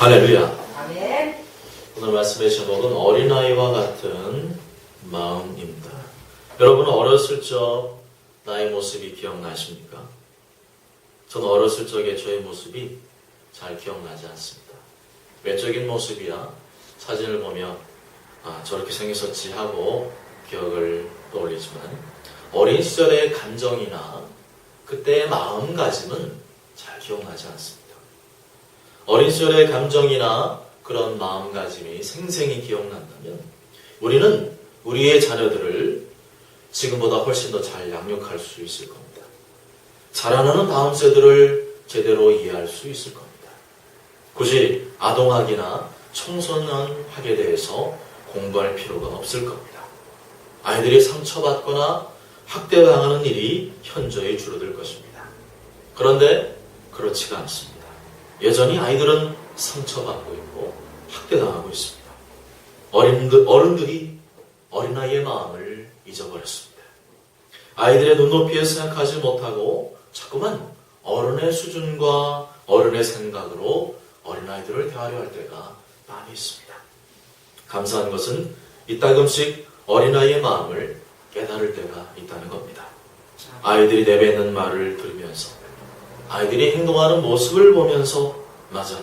할렐루야. 아멘. 오늘 말씀의 제목은 어린아이와 같은 마음입니다. 여러분 어렸을 적 나의 모습이 기억나십니까? 저는 어렸을 적에 저의 모습이 잘 기억나지 않습니다. 외적인 모습이야 사진을 보면 저렇게 생겼었지 하고 기억을 떠올리지만 어린 시절의 감정이나 그때의 마음가짐은 잘 기억나지 않습니다. 어린 시절의 감정이나 그런 마음가짐이 생생히 기억난다면 우리는 우리의 자녀들을 지금보다 훨씬 더 잘 양육할 수 있을 겁니다. 자라나는 다음 세대를 제대로 이해할 수 있을 겁니다. 굳이 아동학이나 청소년학에 대해서 공부할 필요가 없을 겁니다. 아이들이 상처받거나 학대당하는 일이 현저히 줄어들 것입니다. 그런데 그렇지가 않습니다. 여전히 아이들은 상처받고 있고 학대당하고 있습니다. 어른들이 어린아이의 마음을 잊어버렸습니다. 아이들의 눈높이에 생각하지 못하고 자꾸만 어른의 수준과 어른의 생각으로 어린아이들을 대하려 할 때가 많이 있습니다. 감사한 것은 이따금씩 어린아이의 마음을 깨달을 때가 있다는 겁니다. 아이들이 내뱉는 말을 들으면서 아이들이 행동하는 모습을 보면서 맞아,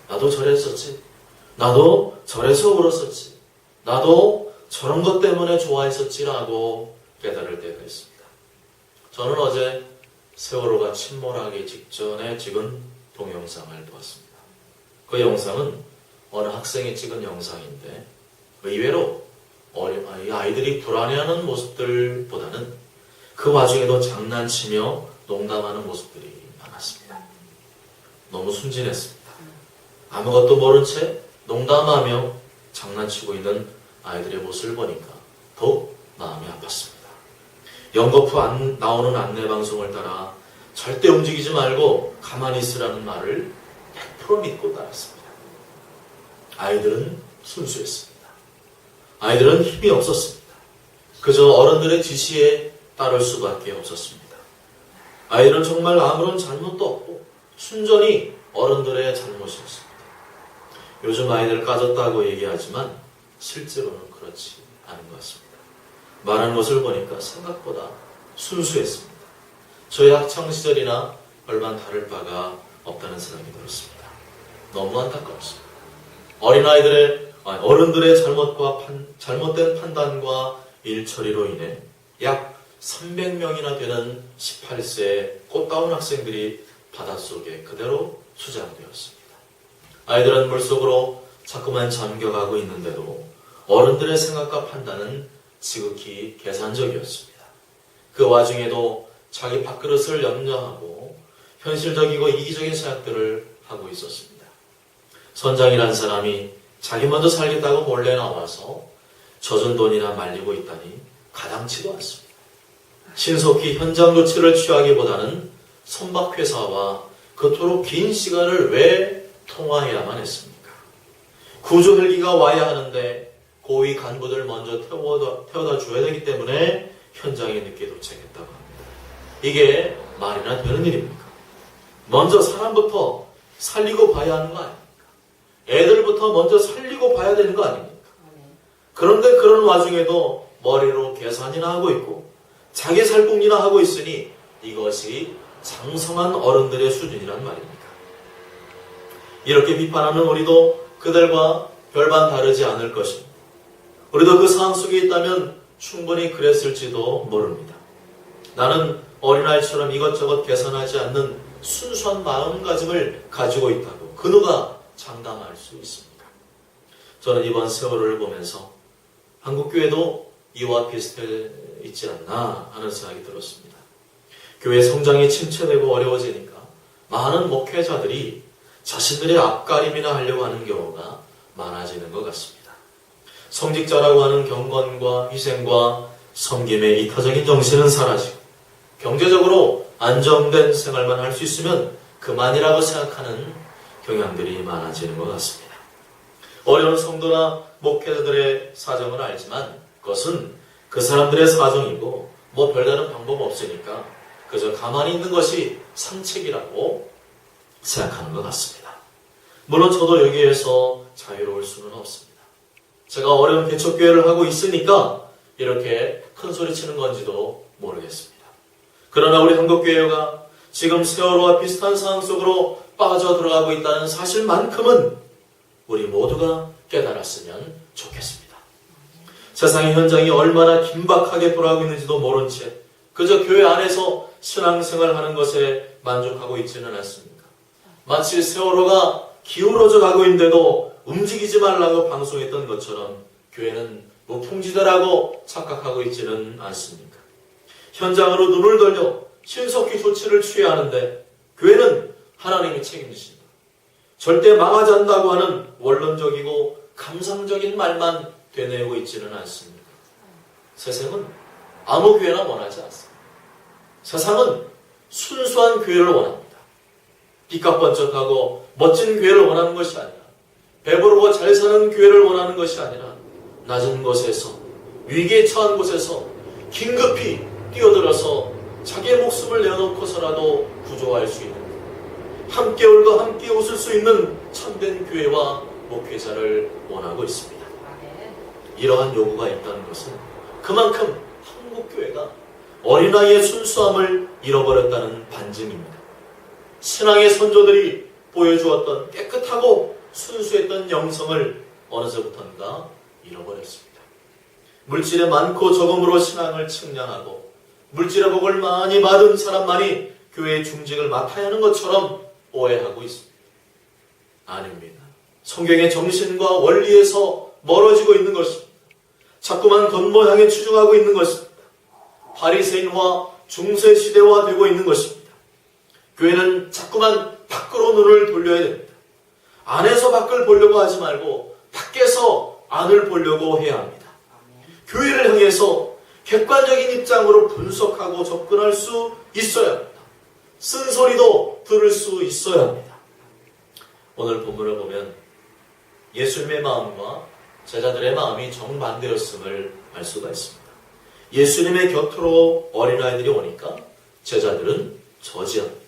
나도 저랬었지. 나도 저래서 울었었지. 나도 저런 것 때문에 좋아했었지라고 깨달을 때가 있습니다. 저는 어제 세월호가 침몰하기 직전에 찍은 동영상을 보았습니다. 그 영상은 어느 학생이 찍은 영상인데 의외로 아이들이 불안해하는 모습들보다는 그 와중에도 장난치며 농담하는 모습들이 많았습니다. 너무 순진했습니다. 아무것도 모른 채 농담하며 장난치고 있는 아이들의 모습을 보니까 더욱 마음이 아팠습니다. 연거푸 나오는 안내방송을 따라 절대 움직이지 말고 가만히 있으라는 말을 100% 믿고 따랐습니다. 아이들은 순수했습니다. 아이들은 힘이 없었습니다. 그저 어른들의 지시에 따를 수밖에 없었습니다. 아이들은 정말 아무런 잘못도 없고 순전히 어른들의 잘못이었습니다. 요즘 아이들 까졌다고 얘기하지만 실제로는 그렇지 않은 것 같습니다. 말하는 것을 보니까 생각보다 순수했습니다. 저희 학창시절이나 얼마 다를 바가 없다는 생각이 들었습니다. 너무 안타깝습니다. 어른들의 잘못된 판단과 일처리로 인해 약 300명이나 되는 18세 꽃다운 학생들이 바닷속에 그대로 수장되었습니다. 아이들은 물속으로 자꾸만 잠겨가고 있는데도 어른들의 생각과 판단은 지극히 계산적이었습니다. 그 와중에도 자기 밥그릇을 염려하고 현실적이고 이기적인 생각들을 하고 있었습니다. 선장이란 사람이 자기 먼저 살겠다고 몰래 나와서 젖은 돈이나 말리고 있다니 가당치도 않습니다. 신속히 현장 조치를 취하기보다는 선박회사와 그토록 긴 시간을 왜 통화해야만 했습니까? 구조 헬기가 와야 하는데 고위 간부들 먼저 태워다 줘야 되기 때문에 현장에 늦게 도착했다고 합니다. 이게 말이나 되는 일입니까? 먼저 사람부터 살리고 봐야 하는 거 아닙니까? 애들부터 먼저 살리고 봐야 되는 거 아닙니까? 그런데 그런 와중에도 머리로 계산이나 하고 있고 자기 살궁리나 하고 있으니 이것이 장성한 어른들의 수준이란 말입니다. 이렇게 비판하는 우리도 그들과 별반 다르지 않을 것입니다. 우리도 그 상황 속에 있다면 충분히 그랬을지도 모릅니다. 나는 어린아이처럼 이것저것 계산하지 않는 순수한 마음가짐을 가지고 있다고 그 누가 장담할 수 있습니까? 저는 이번 세월호를 보면서 한국교회도 이와 비슷해 있지 않나 하는 생각이 들었습니다. 교회 성장이 침체되고 어려워지니까 많은 목회자들이 자신들의 앞가림이나 하려고 하는 경우가 많아지는 것 같습니다. 성직자라고 하는 경건과 희생과 섬김의 이타적인 정신은 사라지고 경제적으로 안정된 생활만 할 수 있으면 그만이라고 생각하는 경향들이 많아지는 것 같습니다. 어려운 성도나 목회자들의 사정은 알지만 그것은 그 사람들의 사정이고 뭐 별다른 방법 없으니까 그저 가만히 있는 것이 상책이라고 생각하는 것 같습니다. 물론 저도 여기에서 자유로울 수는 없습니다. 제가 어려운 개척교회를 하고 있으니까 이렇게 큰 소리 치는 건지도 모르겠습니다. 그러나 우리 한국교회가 지금 세월호와 비슷한 상황 속으로 빠져들어가고 있다는 사실만큼은 우리 모두가 깨달았으면 좋겠습니다. 세상의 현장이 얼마나 긴박하게 돌아가고 있는지도 모른 채 그저 교회 안에서 신앙생활하는 것에 만족하고 있지는 않습니다. 마치 세월호가 기울어져 가고 있는데도 움직이지 말라고 방송했던 것처럼 교회는 무풍지대라고 착각하고 있지는 않습니까? 현장으로 눈을 돌려 신속히 조치를 취해야 하는데 교회는 하나님이 책임지신다. 절대 망하지 않는다고 하는 원론적이고 감상적인 말만 되뇌고 있지는 않습니다. 세상은 아무 교회나 원하지 않습니다. 세상은 순수한 교회를 원합니다. 삐까뻔쩍하고 멋진 교회를 원하는 것이 아니라 배부르고 잘 사는 교회를 원하는 것이 아니라 낮은 곳에서 위기에 처한 곳에서 긴급히 뛰어들어서 자기의 목숨을 내어놓고서라도 구조할 수 있는 함께 울고 함께 웃을 수 있는 참된 교회와 목회자를 원하고 있습니다. 이러한 요구가 있다는 것은 그만큼 한국교회가 어린아이의 순수함을 잃어버렸다는 반증입니다. 신앙의 선조들이 보여주었던 깨끗하고 순수했던 영성을 어느새부턴가 잃어버렸습니다. 물질의 많고 적음으로 신앙을 측량하고 물질의 복을 많이 받은 사람만이 교회의 중직을 맡아야 하는 것처럼 오해하고 있습니다. 아닙니다. 성경의 정신과 원리에서 멀어지고 있는 것입니다. 자꾸만 겉모양에 치중하고 있는 것입니다. 바리새인화, 중세시대화 되고 있는 것입니다. 교회는 자꾸만 밖으로 눈을 돌려야 됩니다. 안에서 밖을 보려고 하지 말고 밖에서 안을 보려고 해야 합니다. 교회를 향해서 객관적인 입장으로 분석하고 접근할 수 있어야 합니다. 쓴소리도 들을 수 있어야 합니다. 오늘 본문을 보면 예수님의 마음과 제자들의 마음이 정반대였음을 알 수가 있습니다. 예수님의 곁으로 어린아이들이 오니까 제자들은 저지합니다.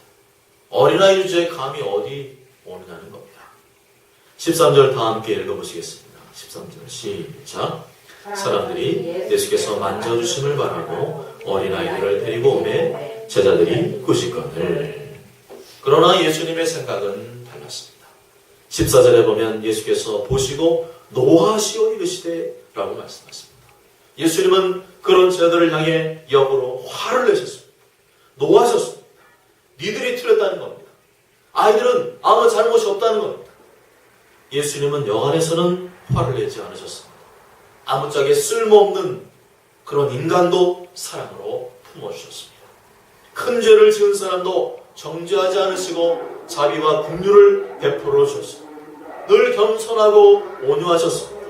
어린아이 주제에 감이 어디 오느냐는 겁니다. 13절 다 함께 읽어보시겠습니다. 13절 시작. 사람들이 예수께서 만져주심을 바라고 어린아이들을 데리고 오매 제자들이 꾸짖거늘. 그러나 예수님의 생각은 달랐습니다. 14절에 보면 예수께서 보시고 노하시어 이르시되 라고 말씀하십니다. 예수님은 그런 제자들을 향해 역으로 화를 내셨습니다. 노하셨습니다. 니들이 틀렸다는 겁니다. 아이들은 아무 잘못이 없다는 겁니다. 예수님은 여간에서는 화를 내지 않으셨습니다. 아무짝에 쓸모없는 그런 인간도 사랑으로 품어주셨습니다. 큰 죄를 지은 사람도 정죄하지 않으시고 자비와 긍휼을 베풀어 주셨습니다. 늘 겸손하고 온유하셨습니다.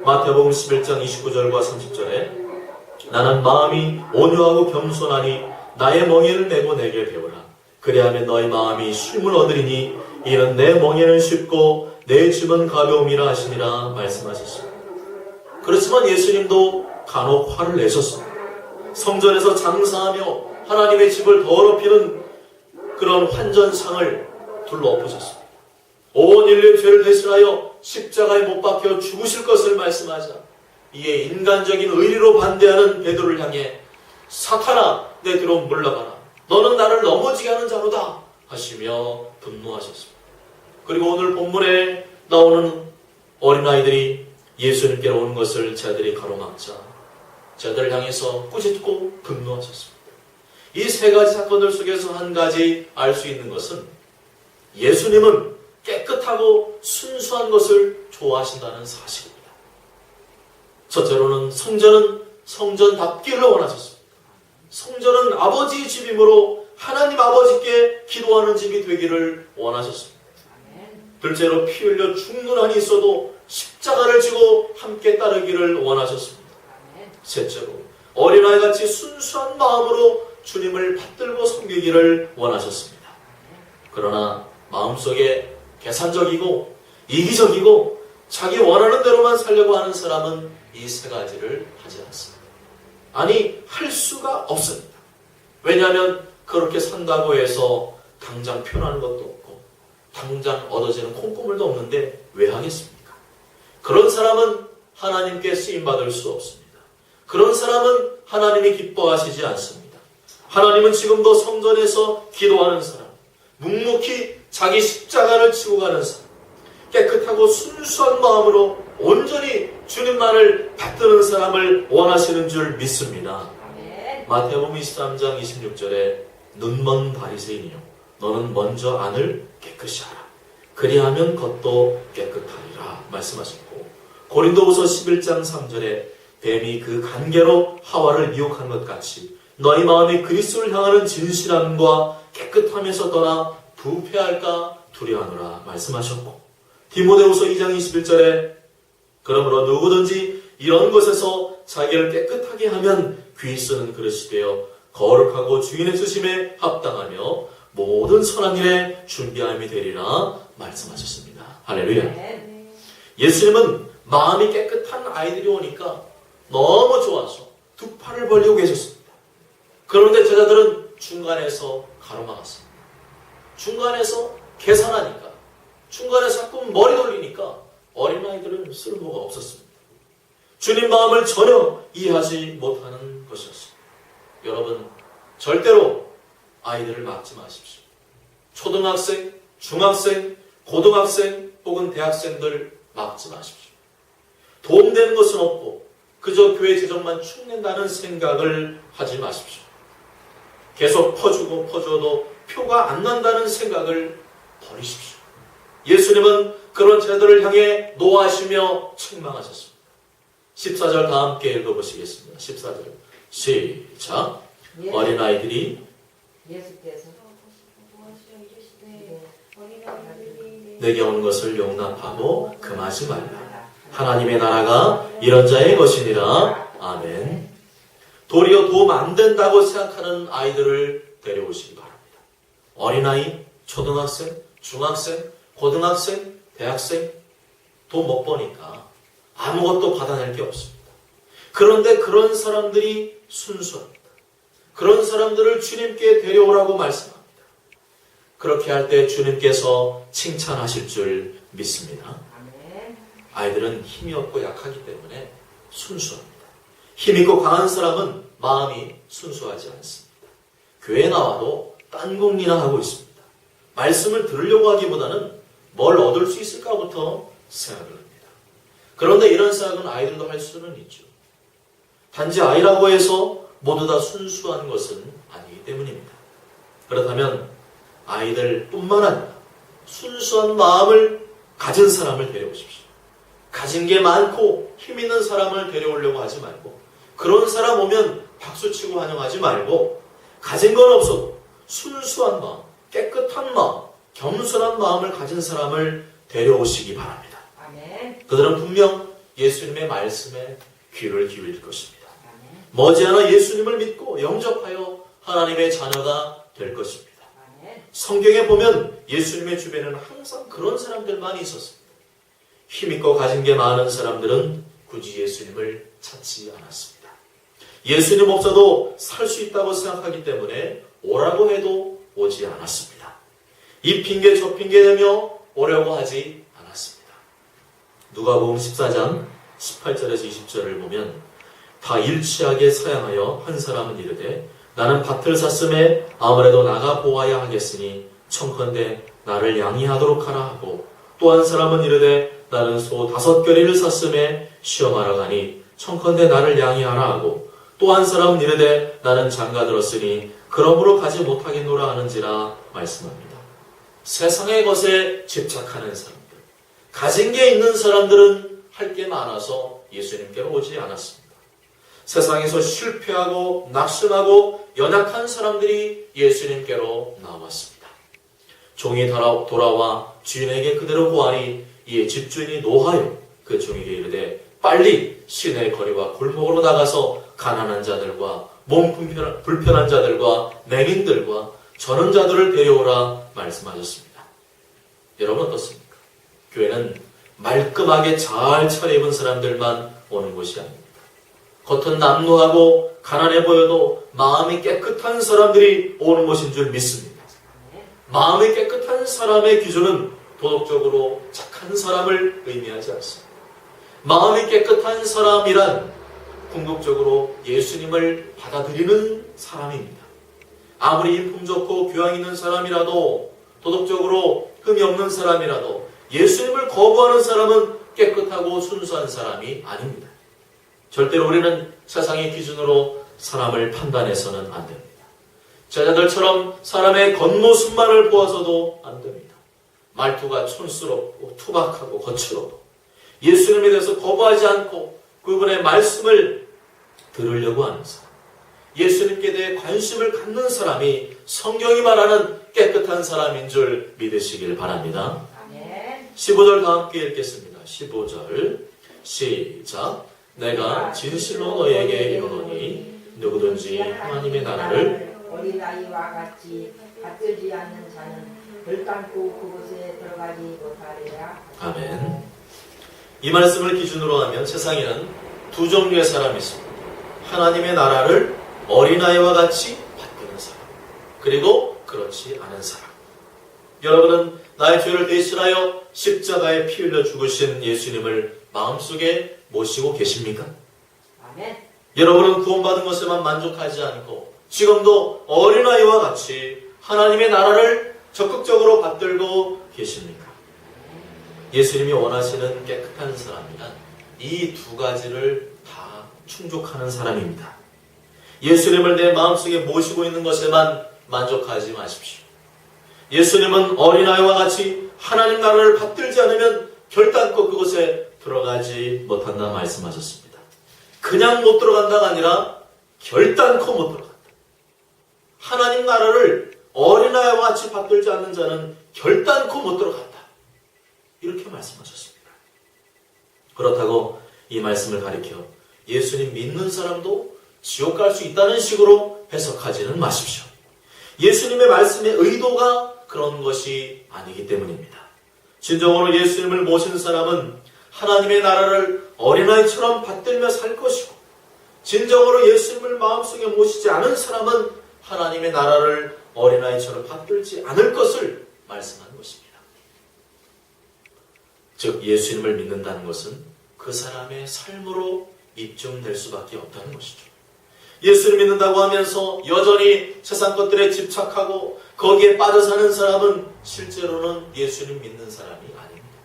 마태복음 11장 29절과 30절에 나는 마음이 온유하고 겸손하니 나의 멍에를 메고 내게 배우라. 그리하면 너희 마음이 쉼을 얻으리니 이는 내 멍에는 쉽고 내 짐은 가벼움이라 하시니라 말씀하셨습니다. 그렇지만 예수님도 간혹 화를 내셨습니다. 성전에서 장사하며 하나님의 집을 더럽히는 그런 환전상을 둘러엎으셨습니다. 온 인류의 죄를 대신하여 십자가에 못 박혀 죽으실 것을 말씀하자 이에 인간적인 의리로 반대하는 베드로를 향해 사탄아 내 뒤로 물러가라. 너는 나를 넘어지게 하는 자로다 하시며 분노하셨습니다. 그리고 오늘 본문에 나오는 어린아이들이 예수님께로 오는 것을 제자들이 가로막자 제자들을 향해서 꾸짖고 분노하셨습니다. 이 세 가지 사건들 속에서 한 가지 알 수 있는 것은 예수님은 깨끗하고 순수한 것을 좋아하신다는 사실입니다. 첫째로는 성전은 성전답기를 원하셨습니다. 성전은 아버지의 집이므로 하나님 아버지께 기도하는 집이 되기를 원하셨습니다. 둘째로 피 흘려 죽는 한이 있어도 십자가를 지고 함께 따르기를 원하셨습니다. 셋째로 어린아이같이 순수한 마음으로 주님을 받들고 섬기기를 원하셨습니다. 그러나 마음속에 계산적이고 이기적이고 자기 원하는 대로만 살려고 하는 사람은 이 세 가지를 하지 않습니다. 아니 할 수가 없습니다. 왜냐하면 그렇게 산다고 해서 당장 표현하는 것도 없고 당장 얻어지는 콩고물도 없는데 왜 하겠습니까? 그런 사람은 하나님께 쓰임받을 수 없습니다. 그런 사람은 하나님이 기뻐하시지 않습니다. 하나님은 지금도 성전에서 기도하는 사람, 묵묵히 자기 십자가를 지고 가는 사람, 깨끗하고 순수한 마음으로 온전히 주님만을 받드는 사람을 원하시는 줄 믿습니다. 마태복음 23장 26절에 눈먼 바리새인이여 너는 먼저 안을 깨끗이 하라. 그리하면 겉도 깨끗하리라 말씀하셨고, 고린도후서 11장 3절에 뱀이 그 간계로 하와를 미혹한 것 같이 너희 마음이 그리스도를 향하는 진실함과 깨끗함에서 떠나 부패할까 두려워하노라 말씀하셨고, 디모데후서 2장 21절에 그러므로 누구든지 이런 것에서 자기를 깨끗하게 하면 귀 쓰는 그릇이 되어 거룩하고 주인의 쓰심에 합당하며 모든 선한 일에 준비함이 되리라 말씀하셨습니다. 할렐루야. 예수님은 마음이 깨끗한 아이들이 오니까 너무 좋아서 두 팔을 벌리고 계셨습니다. 그런데 제자들은 중간에서 가로막았습니다. 중간에서 계산하니까, 중간에서 자꾸 머리 돌리니까 어린아이들은 쓸모가 없었습니다. 주님 마음을 전혀 이해하지 못하는 것이었습니다. 여러분, 절대로 아이들을 막지 마십시오. 초등학생, 중학생, 고등학생 혹은 대학생들 막지 마십시오. 도움되는 것은 없고 그저 교회 재정만 축낸다는 생각을 하지 마십시오. 계속 퍼주고 퍼줘도 표가 안 난다는 생각을 버리십시오. 예수님은 그런 자들을 향해 노하시며 책망하셨습니다. 14절 다 함께 읽어보시겠습니다. 14절 시작. 어린아이들이 예수께서 내게 온 것을 용납하고 금하지 말라. 하나님의 나라가 이런 자의 것이니라. 아멘. 도리어 도움 안 된다고 생각하는 아이들을 데려오시기 바랍니다. 어린아이, 초등학생, 중학생, 고등학생, 대학생 돈 못 버니까 아무것도 받아낼 게 없습니다. 그런데 그런 사람들이 순수합니다. 그런 사람들을 주님께 데려오라고 말씀합니다. 그렇게 할 때 주님께서 칭찬하실 줄 믿습니다. 아이들은 힘이 없고 약하기 때문에 순수합니다. 힘 있고 강한 사람은 마음이 순수하지 않습니다. 교회에 나와도 딴궁리나 하고 있습니다. 말씀을 들으려고 하기보다는 뭘 얻을 수 있을까부터 생각을 합니다. 그런데 이런 생각은 아이들도 할 수는 있죠. 단지 아이라고 해서 모두 다 순수한 것은 아니기 때문입니다. 그렇다면 아이들뿐만 아니라 순수한 마음을 가진 사람을 데려오십시오. 가진 게 많고 힘 있는 사람을 데려오려고 하지 말고, 그런 사람 오면 박수치고 환영하지 말고, 가진 건 없어도 순수한 마음, 깨끗한 마음, 겸손한 마음을 가진 사람을 데려오시기 바랍니다. 아멘. 그들은 분명 예수님의 말씀에 귀를 기울일 것입니다. 머지않아 예수님을 믿고 영접하여 하나님의 자녀가 될 것입니다. 성경에 보면 예수님의 주변에는 항상 그런 사람들만 있었습니다. 힘있고 가진 게 많은 사람들은 굳이 예수님을 찾지 않았습니다. 예수님 없어도 살 수 있다고 생각하기 때문에 오라고 해도 오지 않았습니다. 이 핑계 저 핑계 대며 오려고 하지 않았습니다. 누가복음 14장 18절에서 20절을 보면 다 일치하게 사양하여 한 사람은 이르되 나는 밭을 샀음에 아무래도 나가 보아야 하겠으니 청컨대 나를 양이하도록 하라 하고, 또 한 사람은 이르되 나는 소 5겨리를 샀음에 시험하러 가니 청컨대 나를 양이하라 하고, 또 한 사람은 이르되 나는 장가 들었으니 그러므로 가지 못하겠노라 하는지라 말씀합니다. 세상의 것에 집착하는 사람들, 가진 게 있는 사람들은 할 게 많아서 예수님께로 오지 않았습니다. 세상에서 실패하고 낙심하고 연약한 사람들이 예수님께로 나왔습니다. 종이 돌아와 주인에게 그대로 고하니 이에 집주인이 노하여 그 종에게 이르되 빨리 시내 거리와 골목으로 나가서 가난한 자들과 몸 불편한 자들과 맹인들과 저런 자들을 데려오라 말씀하셨습니다. 여러분 어떻습니까? 교회는 말끔하게 잘 차려입은 사람들만 오는 곳이 아닙니다. 겉은 남루하고 가난해 보여도 마음이 깨끗한 사람들이 오는 곳인 줄 믿습니다. 마음이 깨끗한 사람의 기준은 도덕적으로 착한 사람을 의미하지 않습니다. 마음이 깨끗한 사람이란 궁극적으로 예수님을 받아들이는 사람입니다. 아무리 인품 좋고 교양 있는 사람이라도, 도덕적으로 흠이 없는 사람이라도 예수님을 거부하는 사람은 깨끗하고 순수한 사람이 아닙니다. 절대로 우리는 세상의 기준으로 사람을 판단해서는 안 됩니다. 제자들처럼 사람의 겉모습만을 보아서도 안 됩니다. 말투가 촌스럽고 투박하고 거칠어도 예수님에 대해서 거부하지 않고 그분의 말씀을 들으려고 하는 사람, 예수님께 대해 관심을 갖는 사람이 성경이 말하는 깨끗한 사람인 줄 믿으시길 바랍니다. 아멘. 15절 다 함께 읽겠습니다. 15절 시작. 내가 진실로 너희에게 이르노니 누구든지 하나님의 나라를 어린아이와 같이 받들지 않는 자는 결단코 그곳에 들어가지 못하리라. 아멘. 이 말씀을 기준으로 하면 세상에는 두 종류의 사람이 있습니다. 하나님의 나라를 어린아이와 같이 받드는 사람, 그리고 그렇지 않은 사람. 여러분은 나의 죄를 대신하여 십자가에 피 흘려 죽으신 예수님을 마음속에 모시고 계십니까? 아멘. 여러분은 구원받은 것에만 만족하지 않고 지금도 어린아이와 같이 하나님의 나라를 적극적으로 받들고 계십니까? 예수님이 원하시는 깨끗한 사람이란 이 두 가지를 다 충족하는 사람입니다. 예수님을 내 마음속에 모시고 있는 것에만 만족하지 마십시오. 예수님은 어린아이와 같이 하나님 나라를 받들지 않으면 결단코 그곳에 들어가지 못한다 말씀하셨습니다. 그냥 못 들어간다가 아니라 결단코 못 들어간다. 하나님 나라를 어린아이와 같이 받들지 않는 자는 결단코 못 들어간다. 이렇게 말씀하셨습니다. 그렇다고 이 말씀을 가리켜 예수님 믿는 사람도 지옥 갈 수 있다는 식으로 해석하지는 마십시오. 예수님의 말씀의 의도가 그런 것이 아니기 때문입니다. 진정으로 예수님을 모신 사람은 하나님의 나라를 어린아이처럼 받들며 살 것이고, 진정으로 예수님을 마음속에 모시지 않은 사람은 하나님의 나라를 어린아이처럼 받들지 않을 것을 말씀하는 것입니다. 즉 예수님을 믿는다는 것은 그 사람의 삶으로 입증될 수밖에 없다는 것이죠. 예수를 믿는다고 하면서 여전히 세상 것들에 집착하고 거기에 빠져 사는 사람은 실제로는 예수님 믿는 사람이 아닙니다.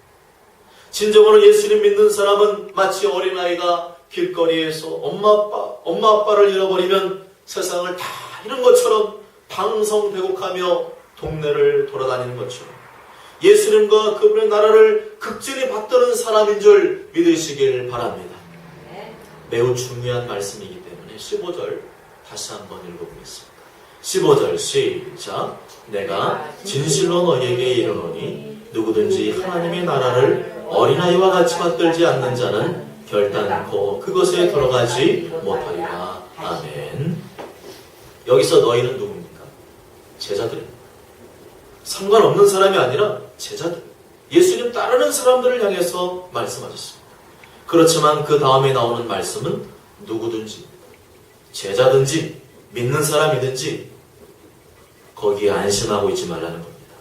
진정으로 예수님 믿는 사람은 마치 어린아이가 길거리에서 엄마 아빠를 잃어버리면 세상을 다 잃은 것처럼 방성대곡하며 동네를 돌아다니는 것처럼 예수님과 그분의 나라를 극진히 받드는 사람인 줄 믿으시길 바랍니다. 매우 중요한 말씀이기 때문에 15절 다시 한번 읽어보겠습니다. 15절 시작. 내가 진실로 너희에게 이르노니 누구든지 하나님의 나라를 어린아이와 같이 받들지 않는 자는 결단코 그것에 들어가지 못하리라. 아멘. 여기서 너희는 누굽니까? 제자들입니다. 상관없는 사람이 아니라 제자들, 예수님 따르는 사람들을 향해서 말씀하셨습니다. 그렇지만 그 다음에 나오는 말씀은 누구든지, 제자든지 믿는 사람이든지 거기에 안심하고 있지 말라는 겁니다.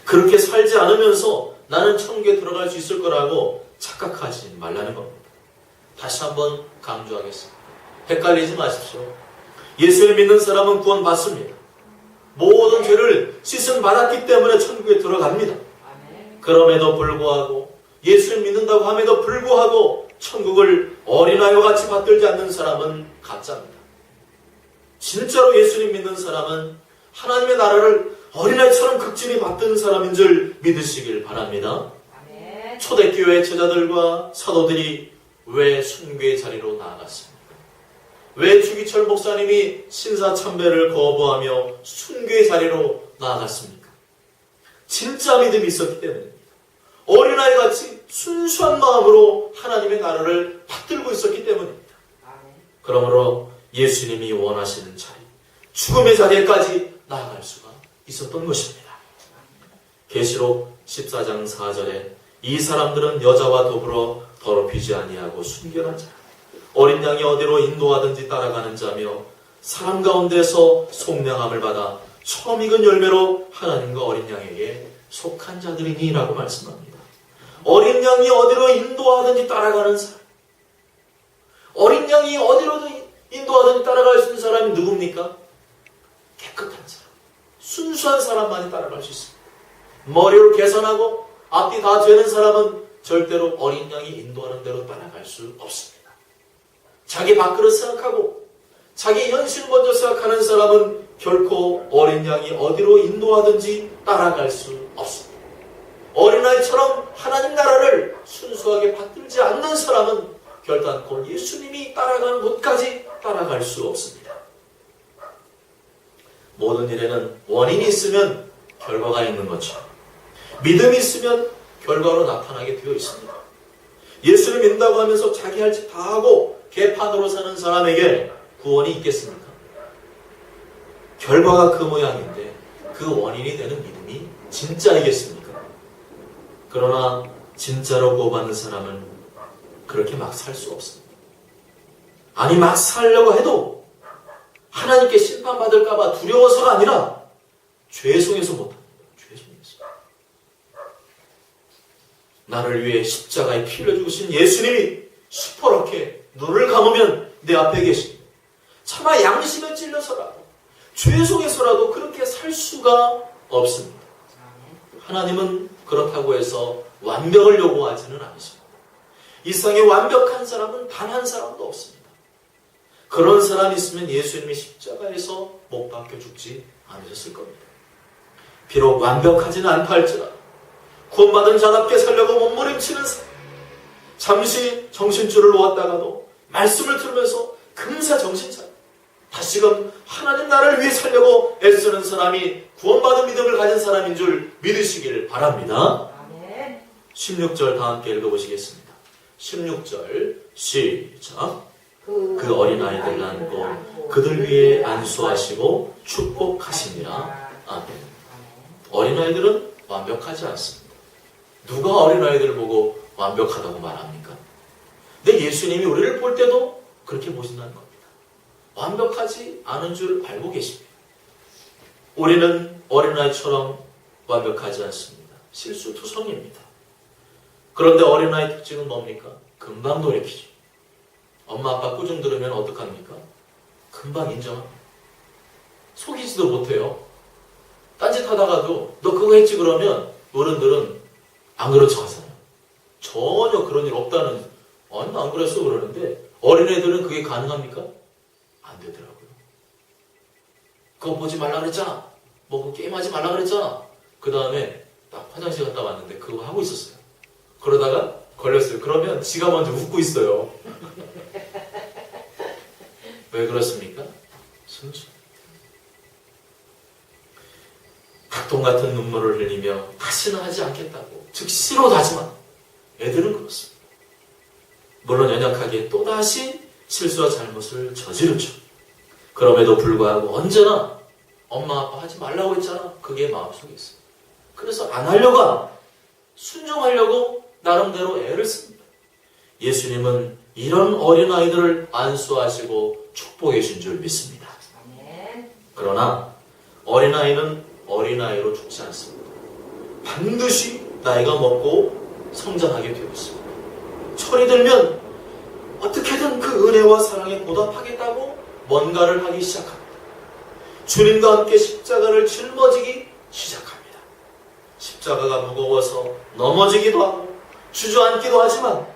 그렇게 살지 않으면서 나는 천국에 들어갈 수 있을 거라고 착각하지 말라는 겁니다. 다시 한번 강조하겠습니다. 헷갈리지 마십시오. 예수를 믿는 사람은 구원받습니다. 모든 죄를 씻음 받았기 때문에 천국에 들어갑니다. 그럼에도 불구하고 예수를 믿는다고 함에도 불구하고 천국을 어린아이와 같이 받들지 않는 사람은 가짜입니다. 진짜로 예수님 믿는 사람은 하나님의 나라를 어린아이처럼 극진히 받드는 사람인 줄 믿으시길 바랍니다. 초대교회 제자들과 사도들이 왜 순교의 자리로 나아갔습니까? 왜 주기철 목사님이 신사참배를 거부하며 순교의 자리로 나아갔습니까? 진짜 믿음이 있었기 때문입니다. 어린아이같이 순수한 마음으로 하나님의 나라를 받들고 있었기 때문입니다. 그러므로 예수님이 원하시는 자리, 죽음의 자리에까지 나아갈 수가 있었던 것입니다. 계시록 14장 4절에 이 사람들은 여자와 더불어 더럽히지 아니하고 순결한 자라, 어린 양이 어디로 인도하든지 따라가는 자며 사람 가운데서 속량함을 받아 처음 익은 열매로 하나님과 어린 양에게 속한 자들이니 라고 말씀합니다. 어린 양이 어디로 인도하든지 따라가는 사람, 어린 양이 어디로든 인도하든지 따라갈 수 있는 사람이 누굽니까? 깨끗한 사람, 순수한 사람만이 따라갈 수 있습니다. 머리를 개선하고 앞뒤 다 되는 사람은 절대로 어린 양이 인도하는 대로 따라갈 수 없습니다. 자기 밥그릇 생각하고 자기 현실 먼저 생각하는 사람은 결코 어린 양이 어디로 인도하든지 따라갈 수 없습니다. 어린아이처럼 하나님 나라를 순수하게 받들지 않는 사람은 결단코 예수님이 따라가는 곳까지 따라갈 수 없습니다. 모든 일에는 원인이 있으면 결과가 있는 것처럼 믿음이 있으면 결과로 나타나게 되어 있습니다. 예수를 믿는다고 하면서 자기 할 짓 다 하고 개판으로 사는 사람에게 구원이 있겠습니까? 결과가 그 모양인데 그 원인이 되는 믿음이 진짜이겠습니까? 그러나 진짜로 구원받는 사람은 그렇게 막 살 수 없습니다. 아니 막 살려고 해도 하나님께 심판받을까봐 두려워서가 아니라 죄송해서 못합니다. 죄송해서. 나를 위해 십자가에 피를 죽으신 예수님이 시퍼렇게 눈을 감으면 내 앞에 계십니다. 차마 양심에 찔려서라도 죄송해서라도 그렇게 살 수가 없습니다. 하나님은 그렇다고 해서 완벽을 요구하지는 않으십니다. 이 세상에 완벽한 사람은 단 한 사람도 없습니다. 그런 사람이 있으면 예수님이 십자가에서 못 박혀 죽지 않으셨을 겁니다. 비록 완벽하지는 않다 할지라도 구원받은 자답게 살려고 몸부림치는 사람, 잠시 정신줄을 놓았다가도 말씀을 들으면서 금세 정신 차려 다시금 하나님 나라를 위해 살려고 애쓰는 사람이 구원받은 믿음을 가진 사람인 줄 믿으시길 바랍니다. 아멘. 16절 다 함께 읽어보시겠습니다. 16절 시작. 그 어린아이들 안고 그들 위에 안수하시고 축복하시니라. 아멘. 어린아이들은 완벽하지 않습니다. 누가 어린아이들을 보고 완벽하다고 말합니까? 근데 예수님이 우리를 볼 때도 그렇게 보신다는 겁니다. 완벽하지 않은 줄 알고 계십니다. 우리는 어린아이처럼 완벽하지 않습니다. 실수투성입니다. 그런데 어린아이 특징은 뭡니까? 금방 돌이키죠. 엄마 아빠 꾸중 들으면 어떡합니까? 금방 인정합니다. 속이지도 못해요. 딴짓 하다가도 너 그거 했지 그러면 어른들은 안 그런 척 하잖아요. 전혀 그런 일 없다는, 아니 안 그랬어 그러는데 어린애들은 그게 가능합니까? 안 되더라고요. 그거 보지 말라 그랬잖아. 뭐 그거 게임하지 말라 그랬잖아. 그 다음에 딱 화장실 갔다 왔는데 그거 하고 있었어요. 그러다가 걸렸어요. 그러면 지가 먼저 웃고 있어요. 왜 그렇습니까? 순수. 닭똥 같은 눈물을 흘리며 다시는 하지 않겠다고 즉시로 다짐한 애들은 그렇습니다. 물론 연약하게 또다시 실수와 잘못을 저지르죠. 그럼에도 불구하고 언제나 엄마 아빠 하지 말라고 했잖아. 그게 마음속에 있어요. 그래서 안 하려고 합니다. 순종하려고 나름대로 애를 씁니다. 예수님은 이런 어린아이들을 안수하시고 축복해 주신 줄 믿습니다. 그러나 어린아이는 어린아이로 죽지 않습니다. 반드시 나이가 먹고 성장하게 되어 있습니다. 철이 들면 어떻게든 그 은혜와 사랑에 보답하겠다고 뭔가를 하기 시작합니다. 주님과 함께 십자가를 짊어지기 시작합니다. 십자가가 무거워서 넘어지기도 하고 주저앉기도 하지만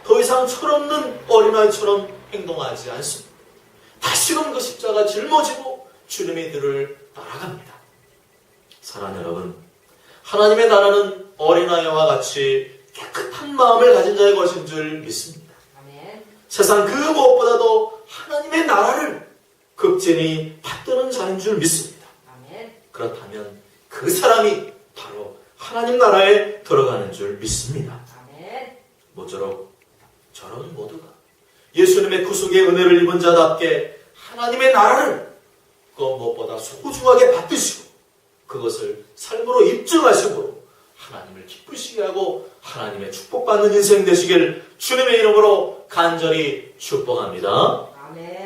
더 이상 철없는 어린아이처럼 행동하지 않습니다. 다시금 그 십자가 짊어지고 주님의 길을 따라갑니다. 사랑하는 여러분, 하나님의 나라는 어린아이와 같이 깨끗한 마음을 가진 자의 것인 줄 믿습니다. 아멘. 세상 그 무엇보다도 하나님의 나라를 극진히 받드는 자인 줄 믿습니다. 아멘. 그렇다면 그 사람이 바로 하나님 나라에 들어가는 줄 믿습니다. 아멘. 모쪼록 저런 모두가 예수님의 구속의 은혜를 입은 자답게 하나님의 나라를 그 무엇보다 소중하게 받으시고 그것을 삶으로 입증하시고 하나님을 기쁘시게 하고 하나님의 축복받는 인생 되시길 주님의 이름으로 간절히 축복합니다. 아멘.